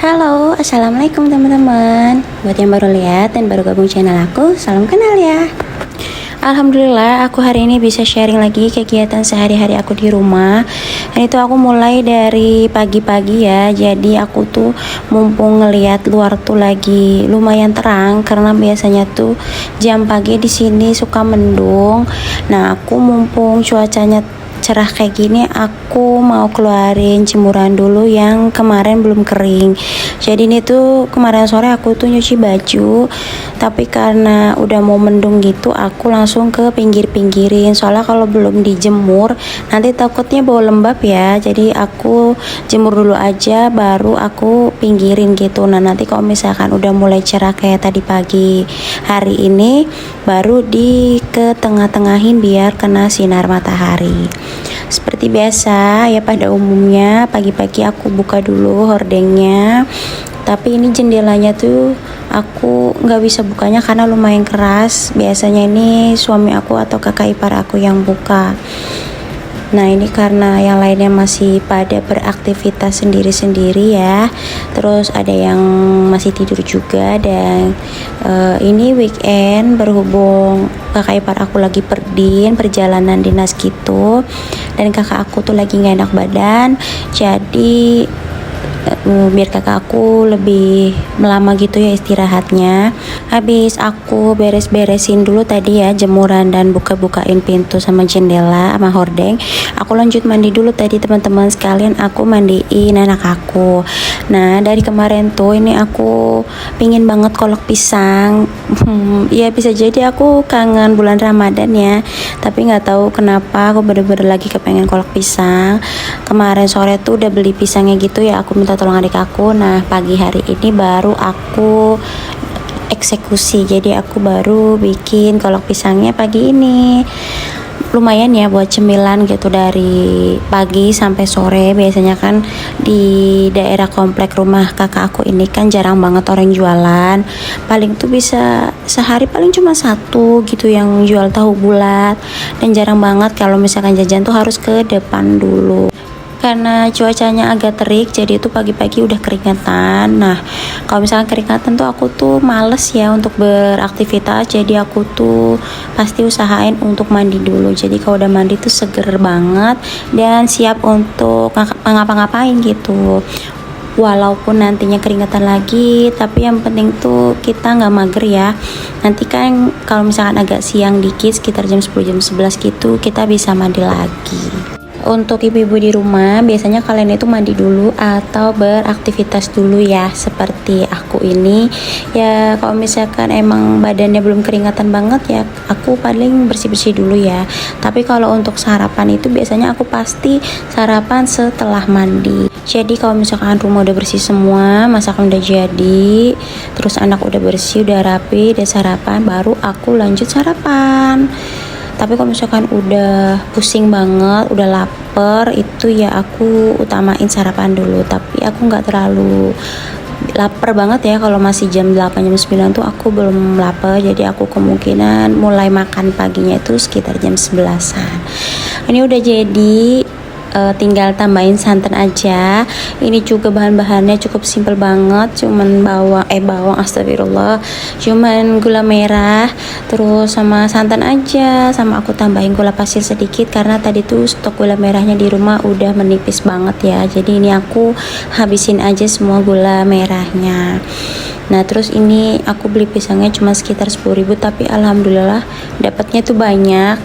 Halo, assalamualaikum teman-teman. Buat yang baru lihat dan baru gabung channel aku, salam kenal ya. Alhamdulillah, aku hari ini bisa sharing lagi kegiatan sehari-hari aku di rumah. Dan itu aku mulai dari pagi-pagi ya. Jadi aku tuh mumpung ngeliat luar tuh lagi lumayan terang karena biasanya tuh jam pagi di sini suka mendung. Nah, aku mumpung cuacanya cerah kayak gini, aku mau keluarin jemuran dulu yang kemarin belum kering. Jadi ini tuh kemarin sore aku tuh nyuci baju, tapi karena udah mau mendung gitu aku langsung ke pinggir-pinggirin, soalnya kalau belum dijemur nanti takutnya bau lembab ya. Jadi aku jemur dulu aja baru aku pinggirin gitu. Nah nanti kalau misalkan udah mulai cerah kayak tadi pagi hari ini, baru di ke tengah-tengahin biar kena sinar matahari. Seperti biasa ya, pada umumnya pagi-pagi aku buka dulu hordengnya, tapi ini jendelanya tuh aku nggak bisa bukanya karena lumayan keras. Biasanya ini suami aku atau kakak ipar aku yang buka. Nah ini karena yang lainnya masih pada beraktivitas sendiri-sendiri ya, terus ada yang masih tidur juga. Dan ini weekend, berhubung kakak ipar aku lagi perjalanan dinas gitu, dan kakak aku tuh lagi gak enak badan, jadi biar kakak aku lebih lama gitu ya istirahatnya. Habis aku beres-beresin dulu tadi ya jemuran dan buka-bukain pintu sama jendela sama hordeng, aku lanjut mandi dulu tadi teman-teman sekalian. Aku mandiin anak aku. Nah dari kemarin tuh ini aku pingin banget kolak pisang. Ya bisa jadi aku kangen bulan Ramadan ya, tapi nggak tahu kenapa aku bener-bener lagi kepengen kolak pisang. Kemarin sore tuh udah beli pisangnya gitu ya, aku minta tolong adik aku. Nah pagi hari ini baru aku eksekusi, jadi aku baru bikin kolak pisangnya pagi ini. Lumayan ya buat cemilan gitu dari pagi sampai sore. Biasanya kan di daerah komplek rumah kakak aku ini kan jarang banget orang jualan, paling tuh bisa sehari paling cuma satu gitu yang jual tahu bulat, dan jarang banget kalau misalkan jajan tuh harus ke depan dulu. Karena cuacanya agak terik, jadi itu pagi-pagi udah keringatan. Nah kalau misalkan keringatan tuh aku tuh males ya untuk beraktivitas, jadi aku tuh pasti usahain untuk mandi dulu. Jadi kalau udah mandi tuh seger banget dan siap untuk ngapa-ngapain gitu. Walaupun nantinya keringatan lagi, tapi yang penting tuh kita nggak mager ya. Nanti kan kalau misalkan agak siang dikit, sekitar jam 10 jam 11 gitu, kita bisa mandi lagi. Untuk ibu-ibu di rumah, biasanya kalian itu mandi dulu atau beraktivitas dulu ya, seperti aku ini. Ya kalau misalkan emang badannya belum keringatan banget ya, aku paling bersih-bersih dulu ya. Tapi kalau untuk sarapan itu biasanya aku pasti sarapan setelah mandi. Jadi kalau misalkan rumah udah bersih semua, masakan udah jadi, terus anak udah bersih, udah rapi, udah sarapan, baru aku lanjut sarapan. Tapi kalau misalkan udah pusing banget, udah lapar, itu ya aku utamain sarapan dulu. Tapi aku nggak terlalu lapar banget ya, kalau masih jam 8 jam 9 tuh aku belum lapar. Jadi aku kemungkinan mulai makan paginya itu sekitar jam 11-an. Ini udah jadi, tinggal tambahin santan aja. Ini juga bahan-bahannya cukup simpel banget, cuman bawang astagfirullah, cuman gula merah terus sama santan aja, sama aku tambahin gula pasir sedikit karena tadi tuh stok gula merahnya di rumah udah menipis banget ya. Jadi ini aku habisin aja semua gula merahnya. Nah terus ini aku beli pisangnya cuma sekitar 10.000, tapi alhamdulillah dapatnya tuh banyak.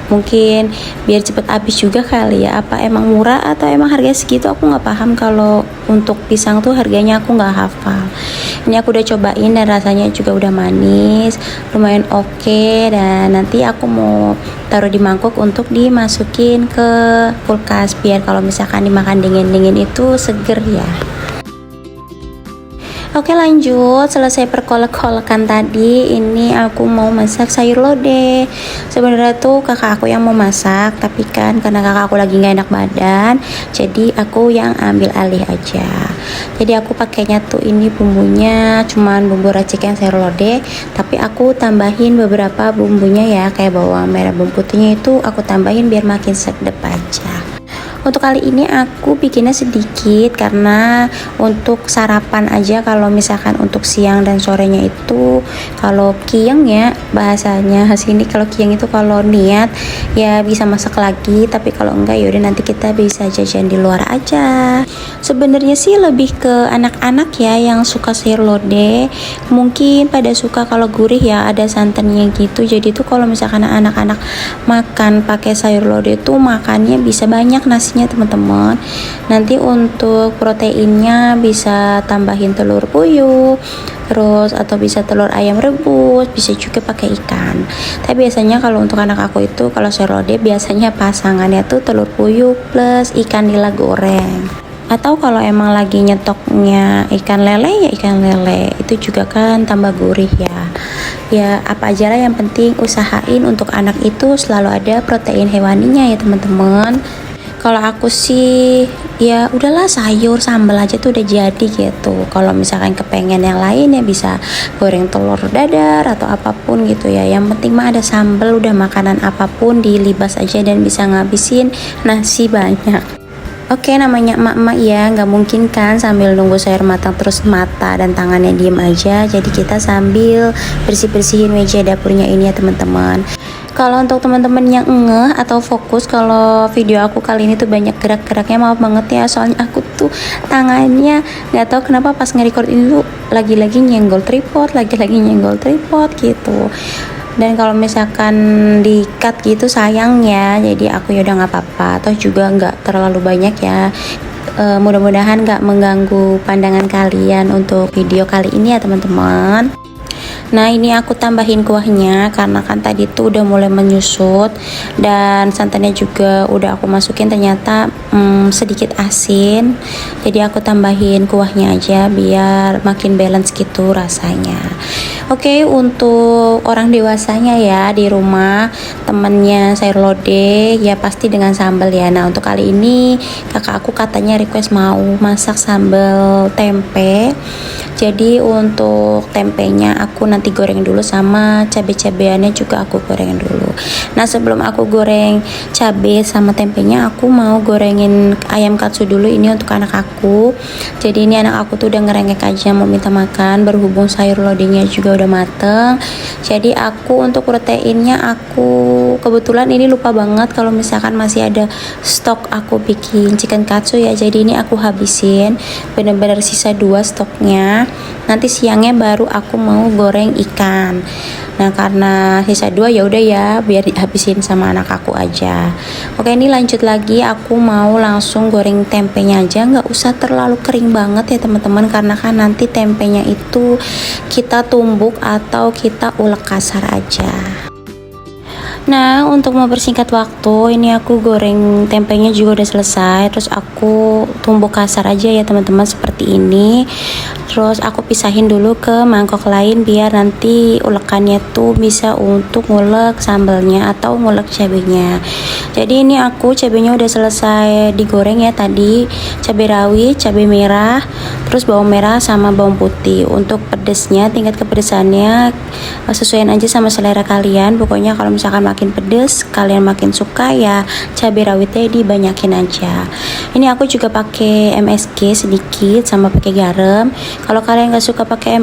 Mungkin biar cepet habis juga kali ya, apa emang murah atau emang harga segitu, aku nggak paham. Kalau untuk pisang tuh harganya aku nggak hafal. Ini aku udah cobain dan rasanya juga udah manis, lumayan oke. Dan nanti aku mau taruh di mangkuk untuk dimasukin ke kulkas biar kalau misalkan dimakan dingin-dingin itu seger ya. Oke lanjut, selesai perkolek-kolekan tadi, ini aku mau masak sayur lodeh. Sebenarnya tuh kakak aku yang mau masak, tapi kan karena kakak aku lagi gak enak badan, jadi aku yang ambil alih aja. Jadi aku pakainya tuh ini bumbunya cuman bumbu racikan sayur lodeh, tapi aku tambahin beberapa bumbunya ya, kayak bawang merah, bumbu putihnya itu aku tambahin biar makin sedap aja. Untuk kali ini aku bikinnya sedikit karena untuk sarapan aja. Kalau misalkan untuk siang dan sorenya itu, kalau kiang ya bahasanya sini, kalau kiang itu kalau niat ya bisa masak lagi, tapi kalau enggak yaudah nanti kita bisa jajan di luar aja. Sebenarnya sih lebih ke anak-anak ya yang suka sayur lodeh, mungkin pada suka kalau gurih ya, ada santannya gitu. Jadi tuh kalau misalkan anak-anak makan pakai sayur lodeh tuh makannya bisa banyak nasinya teman-teman. Nanti untuk proteinnya bisa tambahin telur puyuh, terus atau bisa telur ayam rebus, bisa juga pakai ikan. Tapi biasanya kalau untuk anak aku itu kalau sayur lodeh biasanya pasangannya tuh telur puyuh plus ikan nila goreng. Atau kalau emang lagi nyetoknya ikan lele ya ikan lele, itu juga kan tambah gurih ya. Ya apa aja lah, yang penting usahain untuk anak itu selalu ada protein hewaninya ya teman-teman. Kalau aku sih ya udahlah, sayur sambal aja tuh udah jadi gitu. Kalau misalkan kepengen yang lain ya bisa goreng telur dadar atau apapun gitu ya. Yang penting mah ada sambal, udah makanan apapun dilibas aja dan bisa ngabisin nasi banyak. Oke, namanya emak-emak ya, nggak mungkin kan sambil nunggu sayur matang terus mata dan tangannya diem aja. Jadi kita sambil bersih-bersihin meja dapurnya ini ya teman-teman. Kalau untuk teman-teman yang ngeh atau fokus kalau video aku kali ini tuh banyak gerak-geraknya, maaf banget ya, soalnya aku tuh tangannya nggak tahu kenapa pas nge-record ini tuh lagi-lagi nyenggol tripod, lagi-lagi nyenggol tripod gitu. Dan kalau misalkan di cut gitu sayang ya, jadi aku yaudah nggak apa-apa, toh juga nggak terlalu banyak ya. Mudah-mudahan nggak mengganggu pandangan kalian untuk video kali ini ya teman-teman. Nah ini aku tambahin kuahnya karena kan tadi tuh udah mulai menyusut, dan santannya juga udah aku masukin, ternyata sedikit asin. Jadi aku tambahin kuahnya aja biar makin balance gitu rasanya. Oke, untuk orang dewasanya ya di rumah temennya sayur lodeh ya pasti dengan sambal ya. Nah untuk kali ini kakak aku katanya request mau masak sambal tempe. Jadi untuk tempenya aku nanti goreng dulu, sama cabai-cabeannya juga aku goreng dulu. Nah sebelum aku goreng cabai sama tempenya, aku mau gorengin ayam katsu dulu ini untuk anak aku. Jadi ini anak aku tuh udah ngerengek aja mau minta makan, berhubung sayur lodehnya juga udah mateng. Jadi aku untuk proteinnya aku kebetulan ini lupa banget kalau misalkan masih ada stok aku bikin chicken katsu ya. Jadi ini aku habisin, bener-bener sisa 2 stoknya. Nanti siangnya baru aku mau goreng ikan. Nah karena sisa 2 ya udah ya biar dihabisin sama anak aku aja. Oke, ini lanjut lagi, aku mau langsung goreng tempenya aja, nggak usah terlalu kering banget ya teman-teman, karena kan nanti tempenya itu kita tumbuk atau kita ulek kasar aja. Nah untuk mempersingkat waktu, ini aku goreng tempenya juga udah selesai, terus aku tumbuk kasar aja ya teman-teman seperti ini. Terus aku pisahin dulu ke mangkok lain biar nanti ulekannya tuh bisa untuk ngulek sambalnya atau ngulek cabenya. Jadi ini aku cabenya udah selesai digoreng ya tadi, cabai rawit, cabai merah, terus bawang merah sama bawang putih. Untuk pedesnya, tingkat kepedesannya sesuaiin aja sama selera kalian. Pokoknya kalau misalkan makin pedes, kalian makin suka ya cabai rawitnya dibanyakin aja. Ini aku juga pakai MSG sedikit sama pakai garam. Kalau kalian nggak suka pakai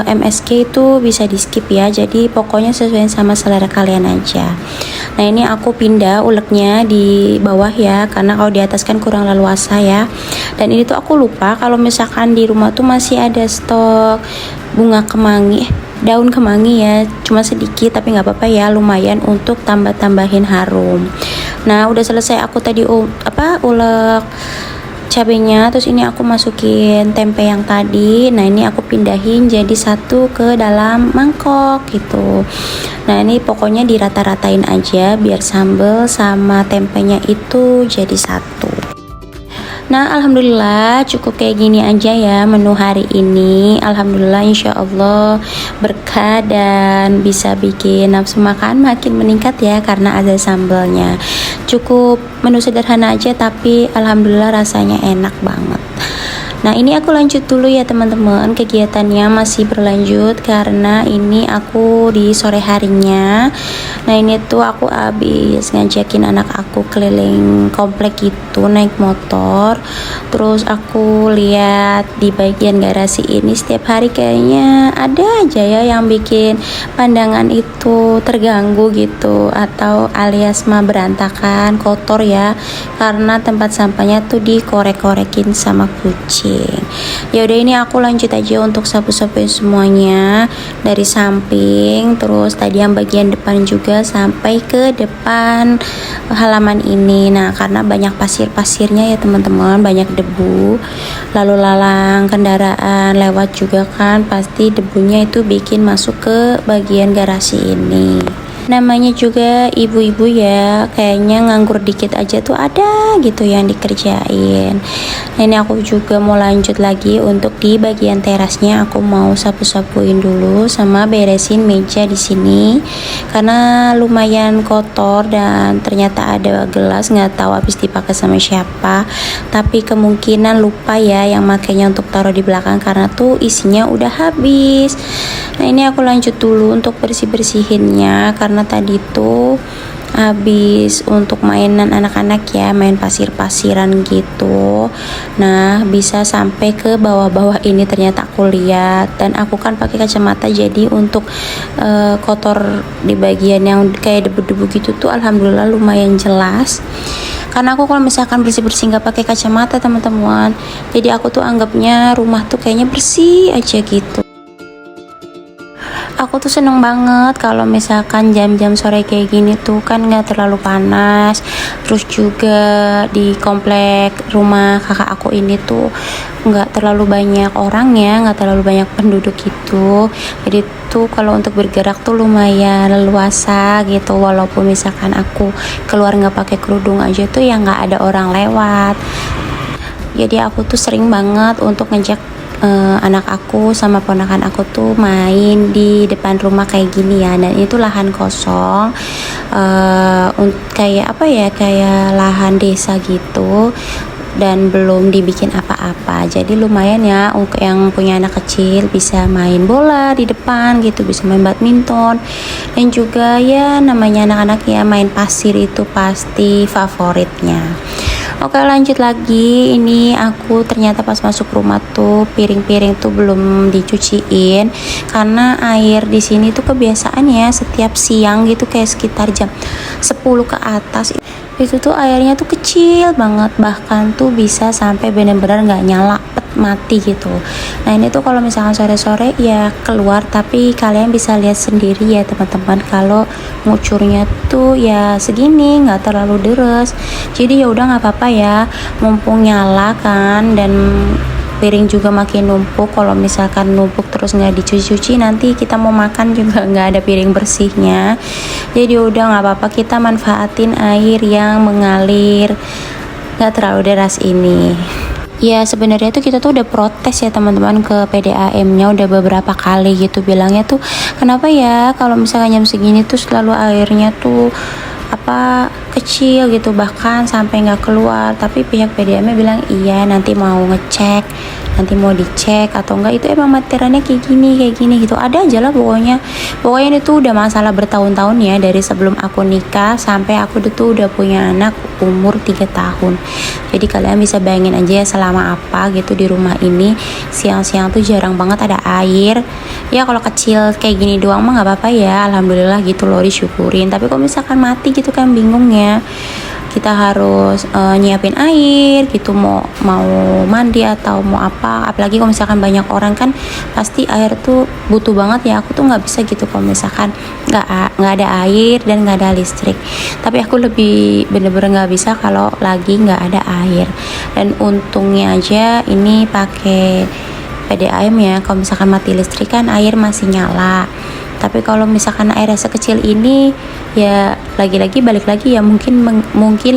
MSG itu bisa di skip ya. Jadi pokoknya sesuaiin sama selera kalian aja. Nah ini aku pindah uleknya di bawah ya, karena kalau di atas kan kurang leluasa ya. Dan ini tuh aku lupa kalau misalkan di rumah tuh masih ada stok bunga kemangi, daun kemangi ya, cuma sedikit tapi nggak apa-apa ya, lumayan untuk tambah-tambahin harum. Nah udah selesai aku tadi ulek cabenya, terus ini aku masukin tempe yang tadi. Nah ini aku pindahin jadi satu ke dalam mangkok gitu. Nah ini pokoknya dirata-ratain aja biar sambal sama tempenya itu jadi satu. Nah alhamdulillah cukup kayak gini aja ya menu hari ini. Alhamdulillah insya Allah berkah dan bisa bikin nafsu makan makin meningkat ya karena ada sambalnya. Cukup menu sederhana aja tapi alhamdulillah rasanya enak banget. Nah ini aku lanjut dulu ya teman-teman, kegiatannya masih berlanjut karena ini aku di sore harinya. Nah ini tuh aku habis ngajakin anak aku keliling komplek gitu naik motor. Terus aku lihat di bagian garasi ini setiap hari kayaknya ada aja ya yang bikin pandangan itu terganggu gitu, atau alias mah berantakan, kotor ya, karena tempat sampahnya tuh dikorek-korekin sama kucing. Ya udah ini aku lanjut aja untuk sapu-sapuin semuanya dari samping, terus tadi yang bagian depan juga sampai ke depan halaman ini. Nah karena banyak pasir-pasirnya ya teman-teman, banyak debu, lalu lalang kendaraan lewat juga kan, pasti debunya itu bikin masuk ke bagian garasi ini. Namanya juga ibu-ibu ya, kayaknya nganggur dikit aja tuh ada gitu yang dikerjain. Nah ini aku juga mau lanjut lagi untuk di bagian terasnya, aku mau sapu-sapuin dulu sama beresin meja di sini karena lumayan kotor dan ternyata ada gelas nggak tahu habis dipakai sama siapa, tapi kemungkinan lupa ya yang makainya untuk taruh di belakang karena tuh isinya udah habis. Nah ini aku lanjut dulu untuk bersih-bersihinnya karena tadi tuh habis untuk mainan anak-anak ya, main pasir-pasiran gitu. Nah bisa sampai ke bawah-bawah ini ternyata aku lihat, dan aku kan pakai kacamata jadi untuk kotor di bagian yang kayak debu-debu gitu tuh alhamdulillah lumayan jelas. Karena aku kalau misalkan bersih-bersih nggak pakai kacamata teman-teman, jadi aku tuh anggapnya rumah tuh kayaknya bersih aja gitu. Aku tuh seneng banget kalau misalkan jam-jam sore kayak gini tuh kan nggak terlalu panas. Terus juga di komplek rumah kakak aku ini tuh nggak terlalu banyak orang ya, nggak terlalu banyak penduduk gitu. Jadi tuh kalau untuk bergerak tuh lumayan leluasa gitu. Walaupun misalkan aku keluar nggak pakai kerudung aja tuh ya nggak ada orang lewat. Jadi aku tuh sering banget untuk ngejak anak aku sama ponakan aku tuh main di depan rumah kayak gini ya, dan itu lahan kosong, kayak apa ya, kayak lahan desa gitu dan belum dibikin apa-apa. Jadi lumayan ya untuk yang punya anak kecil bisa main bola di depan gitu, bisa main badminton, dan juga ya namanya anak-anak ya main pasir itu pasti favoritnya. Oke lanjut lagi, ini aku ternyata pas masuk rumah tuh piring-piring tuh belum dicuciin karena air di sini tuh kebiasaan ya setiap siang gitu kayak sekitar jam 10 ke atas itu tuh airnya tuh kecil banget, bahkan tuh bisa sampai bener-bener nggak nyala, mati gitu. Nah ini tuh kalau misalkan sore-sore ya keluar, tapi kalian bisa lihat sendiri ya teman-teman kalau ngucurnya tuh ya segini, nggak terlalu deres. Jadi ya udah nggak apa-apa ya, mumpung nyala kan, dan piring juga makin numpuk. Kalau misalkan numpuk terus nggak dicuci-cuci, nanti kita mau makan juga nggak ada piring bersihnya. Jadi udah nggak apa-apa, kita manfaatin air yang mengalir nggak terlalu deras ini. Ya sebenarnya tuh kita tuh udah protes ya teman-teman ke PDAM-nya udah beberapa kali gitu, bilangnya tuh kenapa ya kalau misalkan jam segini tuh selalu airnya tuh kecil gitu, bahkan sampai nggak keluar. Tapi pihak PDAM-nya bilang iya nanti mau ngecek, nanti mau dicek atau enggak, itu emang materialnya kayak gini gitu, ada aja lah pokoknya ini tuh udah masalah bertahun-tahun ya, dari sebelum aku nikah sampai aku tuh udah punya anak umur 3 tahun. Jadi kalian bisa bayangin aja ya selama apa gitu di rumah ini siang-siang tuh jarang banget ada air. Ya kalau kecil kayak gini doang mah nggak apa-apa ya, alhamdulillah gitu loh, disyukurin. Tapi kalau misalkan mati gitu kan bingung ya, kita harus nyiapin air gitu, mau mandi atau mau apa. Apalagi kalau misalkan banyak orang kan pasti air tuh butuh banget ya. Aku tuh nggak bisa gitu kalau misalkan nggak ada air dan nggak ada listrik. Tapi aku lebih bener-bener nggak bisa kalau lagi nggak ada air. Dan untungnya aja ini pakai PDAM ya, kalau misalkan mati listrik kan air masih nyala. Tapi kalau misalkan airnya sekecil ini ya lagi-lagi balik lagi ya, mungkin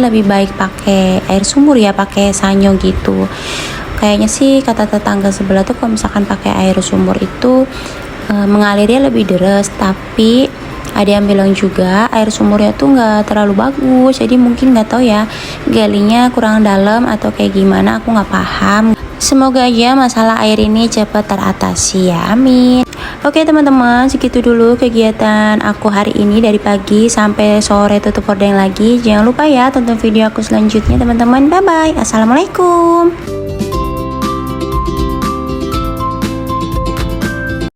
lebih baik pakai air sumur ya, pakai sanyo gitu. Kayaknya sih kata tetangga sebelah tuh kalau misalkan pakai air sumur itu mengalirnya lebih deras, tapi ada yang bilang juga air sumurnya tuh nggak terlalu bagus. Jadi mungkin nggak tahu ya, galinya kurang dalam atau kayak gimana, aku nggak paham. Semoga aja masalah air ini cepat teratasi ya, amin. Oke teman-teman, segitu dulu kegiatan aku hari ini dari pagi sampai sore tutup hordeng lagi. Jangan lupa ya tonton video aku selanjutnya teman-teman. Bye bye. Assalamualaikum.